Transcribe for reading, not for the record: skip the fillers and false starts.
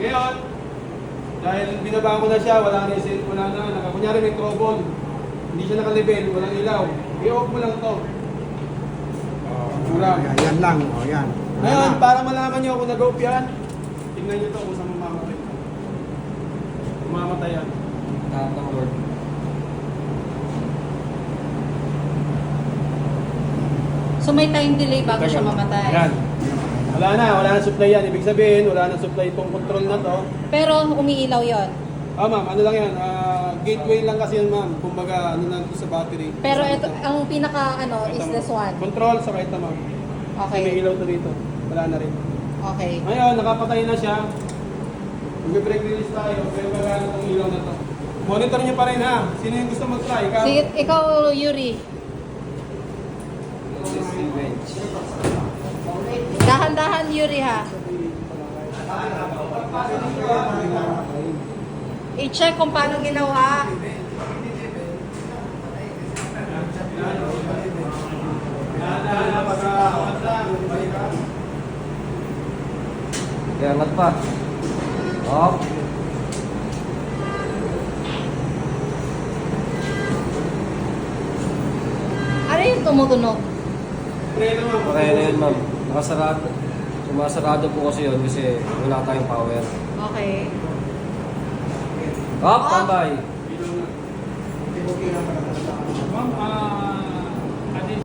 Ngayon, dahil binaba ko na siya, wala na, kunyari may trouble. Hindi siya naka-level, walang ilaw. I-off mo lang to. Yan lang. O, yan. Ngayon, para malaman nyo kung nag-off yan, tingnan nyo to kung saan mamamatay. Mamamatay yan. Tatang Lord. So may time delay bago siya mamatay. Yan. Wala na supply yan. Ibig sabihin, wala na supply itong control na to. Pero umiilaw yon. Ma'am, ano lang yan, gateway lang kasi yan ma'am. Kumbaga, ano lang ito sa battery. Pero ito, ang pinaka is Ito, this one. Control sa right na ma'am. Kasi may Okay. ilaw to dito. Wala na rin. Okay. Ngayon, nakapatay na siya. Mag-break release tayo. Pero magana itong ilaw na to. Monitor niyo pa rin ha. Sino yung gusto mag-try? Ikaw? Sige, ikaw Yuri. Dahan-dahan Yuri ha. I-check kung paano ginawa. Kaya angat pa. Up. Ano yung tumutunog? Preno ma'am. Kaya na yun, ma'am. Nakasarado. Sumasarado po kasi yun kasi wala tayong power. Okay. Up, tambay. Ma'am,